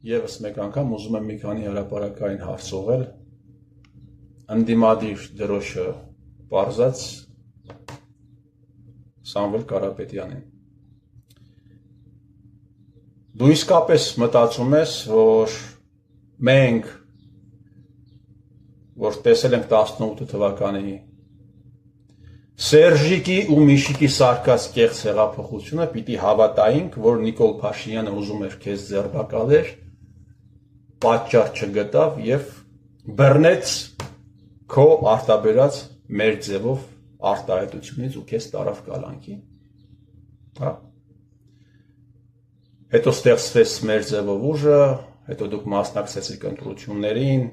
Եվս մեկ անգամ ուզում եմ մի քանի հրապարակային հարց ուղղել ընդդիմադիր դրոշը պարզած Սամվել Կարապետյանին։ Դու իսկապես մտածում ես, որ մենք, որ տեսել ենք 18 թվականի Սերժիկի ու Միշիկի սարկած կեղծ հեղափոխությունը, պիտի հավատայինք, որ Նիկոլ Փաշինյանը ուզում էր քեզ ձերբակալել, պատճառ չգտավ եւ բռնեց քո արտաբերած մեր ձևով արտահայտությունից ու քեզ տարավ կալանքի։ Հա։ Հետո ստեղծվեց մեր ձևով ուժը, հետո դուք մասնակցեցիք ընտրություններին,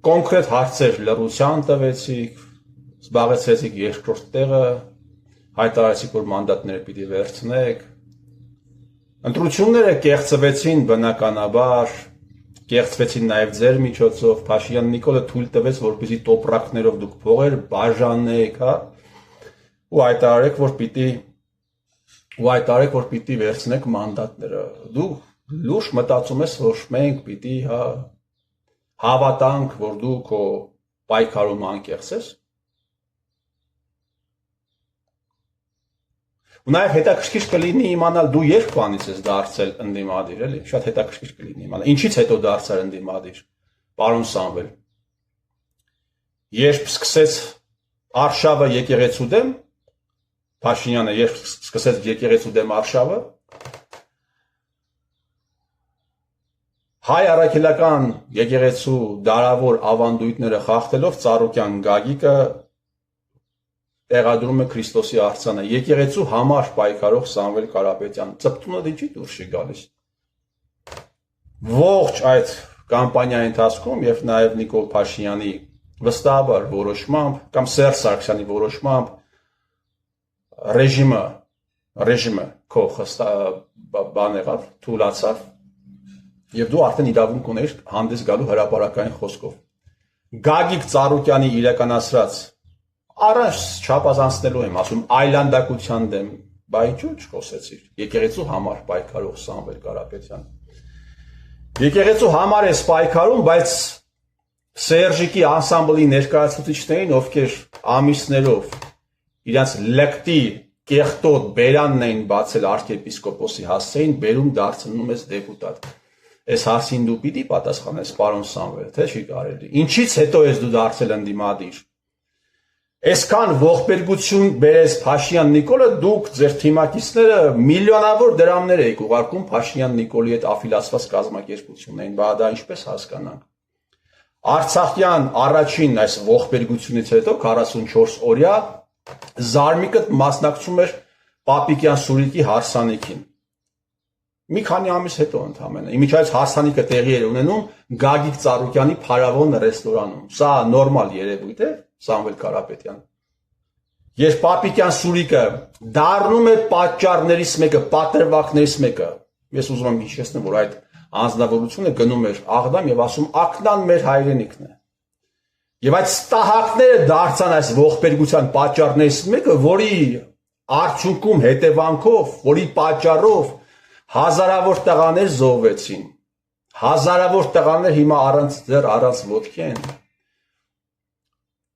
կոնկրետ հարցեր լռության տվեցիք, զբաղեցրեցիք երկրորդ տեղը, հայտարարեցիք, որ մանդատները պիտի վերցնեք։ Ընտրությունները կեղծվեցին բնականաբար, կեղծվեցին նաև ձեր միջոցով, Փաշինյան Նիկոլը թույլ տվեց, որպեսզի տոպրակներով դուք փողեր բաժանեք, հա, ու հայտարարեք, որ պիտի վերցնեք մանդատները։ Դու լուրջ մտածում ես, որ մենք պիտի հավատանք, որ դու քո պայքարում անկեղծ ես։ Ու նաև հետաքրքիր կլինի իմանալ դու երբ բանից ես դարձել ընդդիմադիր, էլի, շատ հետաքրքիր կլինի իմանալ։ Ինչից հետո դարձար ընդդիմադիր, պարոն Սամվել։ Երբ սկսեց արշավը եկեղեցու դեմ, Փաշինյանը երբ սկսեց եկեղեցու դեմ արշավը, հայ առաքելական եկեղեցու դարավոր ավանդույթները խախտելով Ծառուկյան Գագիկը տեղադրում է Քրիստոսի արձանը, եկեղեցու համար պայքարող Սամվել Կարապետյան, ծպտունը դիչի դուրս չի գալիս։ Ողջ այդ կամպանիայի ընթացքում եւ նաեւ Նիկոլ Փաշինյանի վստահաբար որոշմամբ կամ Սերժ Սարգսյանի որոշմամբ ռեժիմը քո բան եղավ, թուլացավ եւ դու արդեն իրավունք ունեիր հանդես գալու հրապարակային խոսքով։ Գագիկ Ծառուկյանի իրականացրած Առաջ չափազանցնելու եմ ասում այլանդակության դեմ, բա ինչու չխոսեցիր։ Եկեղեցու համար պայքարող Սամվել Կարապետյան։ Եկեղեցու համար ես պայքարում, բայց Սերժիկի անսամբլի ներկայացուցիչներին, ովքեր ամիսներով իրենց լկտի կեղտոտ բերանն էին բացել arczepiskopos-ի հասցեին, բերում դարձնում ես դեպուտատ։ Այս հարցին դու պիտի պատասխանես, պարոն Սամվել, թե չի կարելի։ Ինչից հետո ես դու դարձել ընդդիմադիր։ Այսքան ողբերգություն բերես Փաշինյան Նիկոլը, դուք ձեր թիմակիցները միլիոնավոր դրամներ եք ուղարկում Փաշինյան Նիկոլի հետ աֆիլացված կազմակերպություններին, բա դա ինչպես հասկանանք։ Արցախյան առաջին այս ողբերգությունից հետո 44 օրյա Զարմիկը մասնակցում էր Պապիկյան Սուրիկի հարսանիքին։ Մի քանի ամիս հետո ընդհանրապես իմիջիայից հարսանիքը տեղի էր ունենում Գագիկ Ծառուկյանի Փարավոն ռեստորանում։ Սա նորմալ երևույթ է, Սամվել Կարապետյան։ Երբ Պապիկյան Սուրիկը դառնում է պատճառներից մեկը, պատրվակներից մեկը, ես ուզում եմ հիշեցնել, որ այդ անձնավորությունը գնում էր Աղդամ եւ ասում ակնան մեր հայրենիքն է։ Եվ այդ ստահակները դարձան այս ողբերգության պատճառներից մեկը, որի արդյունքում հետևանքով, որի պատճառով հազարավոր տղաներ զոհվեցին։ Հազարավոր տղաներ հիմա առանց ոտքի են։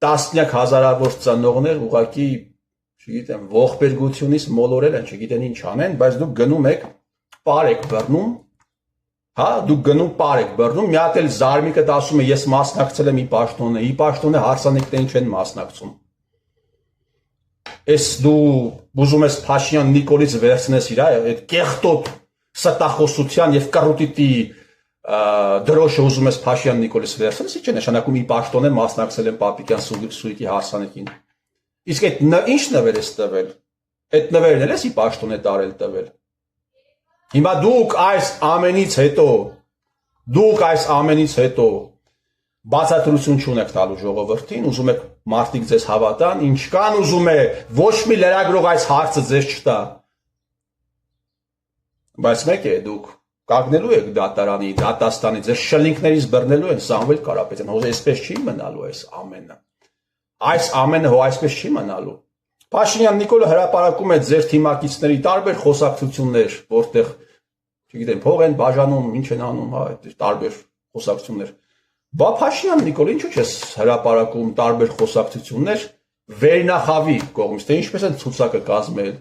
Տասնյակ հազարավոր ծնողներ ուղղակի, չգիտեմ, ողբերգությունից մոլորել են, չգիտեն ինչ անեն, բայց դուք գնում եք պար եք բռնում, հա, դուք գնում պար եք բռնում, մի հատ էլ Զարմիկը ասում է ես մասնակցել եմ ի պաշտոնե հարսանիքներին չեն մասնակցում։ Ես դու ուզում ես Փաշինյան Նիկոլից վերցնես իր այդ կեղտոտ ստախոսության եւ կռուտիտի դրոշը ուզում ես Փաշինյան Նիկոլից վերցնես, ինչ է նշանակում ի պաշտոնե մասնակցել եմ Պապիկյան Սուրիկի հարսանիքին։ Իսկ այդ ինչ նվեր ես տվել։ Այդ նվերն էլ ես ի պաշտոնե տարել տվել։ Հիմա դուք այս ամենից հետո բացատրություն չունեք տալու ժողովրդին, ուզում եք մարդիկ ձեզ հավատան, ինչքան ուզում է ոչ մի լրագրող այս հարցը ձեզ չտա։ Բայց մեկ է, դուք կանգնելու եք դատարանի, դատաստանի, ձեր շլինքներից բռնելու են Սամվել Կարապետյան, հո այսպես չի մնալու այս ամենը։ Այս ամենը հո այսպես չի մնալու։ Փաշինյան Նիկոլը հրապարակում է ձեր թիմակիցների տարբեր խոսակցություններ, որտեղ չգիտեմ, փող են բաժանում, ինչ են անում, հա, այդ տարբեր խոսակցություններ։ Բա Փաշինյան Նիկոլ, ինչու՞ չես հրապարակում տարբեր խոսակցություններ վերնախավի կողմից, թե ինչպես են ցուցակը կազմել,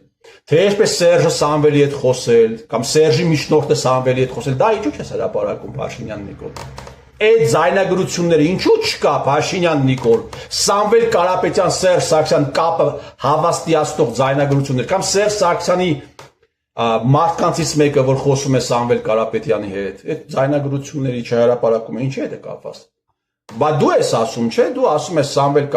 թե ինչպես Սերժը Սամվելի հետ խոսել, կամ Սերժի միջնորդը Սամվելի հետ խոսել, դա ինչու՞ չես հրապարակում Փաշինյան Նիկոլ։ Այդ զայնագրությունները ինչու՞ չկա Փաշինյան Նիկոլ, Սամվել Կարապետյան, Սերժ Սարգսյան կապը հավաստիացնող զայնագրություններ, կամ Սերժ Սարգսյանի մարդկանցից մեկը, որ խոսում է Սամվել Կարապետյանի հետ, այդ զայնագրությունների չհրապարակումը ինչի հետ է կապված։ Բա դու ես ասում, չէ՞, դու ասում ես Սամվել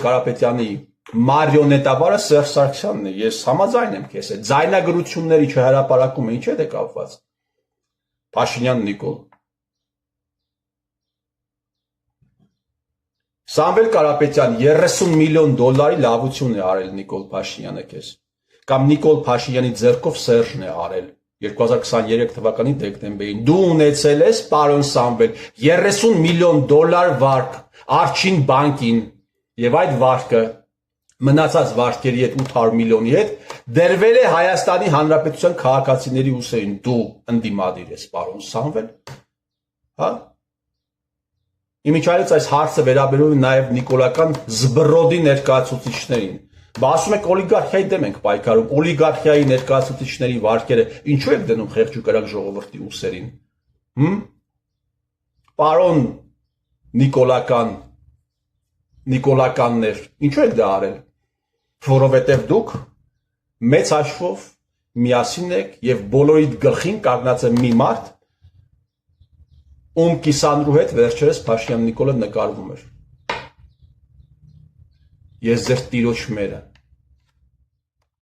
Կարապետյանի մարիոնետավարը Սերժ Սարգսյանն է, ես համաձայն եմ քեզ հետ, զայնագրությունների չհրապարակումը ինչի հետ է կապված։ Փաշինյան Նիկոլ։ Սամվել Կարապետյան 30 միլիոն դոլարի լավություն է արել Նիկոլ Փաշինյանը քեզ, կամ Նիկոլ Փաշինյանի ձեռքով Սերժն է արել 2023 թվականի դեկտեմբերին։ Դու ունեցել ես, պարոն Սամվել, 30 միլիոն դոլար վարկ Արչին բանկին, եւ այդ վարկը մնացած վարկերի հետ 800 միլիոնի հետ դրվել է Հայաստանի Հանրապետության քաղաքացիների ուսերին։ Դու ընդդիմադիր ես, պարոն Սամվել, հա։ Իմիջայլոց այս հարցը վերաբերում է նաև նիկոլական զբռոդի ներկայացուցիչներին։ Բա ասում եք օլիգարխիայի դեմ ենք պայքարում, օլիգարխիայի ներկայացուցիչների վարկերը ինչու եք դնում խեղճուկարակ ժողովրդի ուսերին։ Պարոն նիկոլականներ, ինչու եք դա արել։ Որովհետև դուք մեծ հաշվով միասին եք եւ բոլորիդ գլխին կանգնած է մի մարդ, ում կիսանդրու հետ վերջերս Փաշինյան Նիկոլը նկարվում էր։ Ես ձեր տիրոջ մերը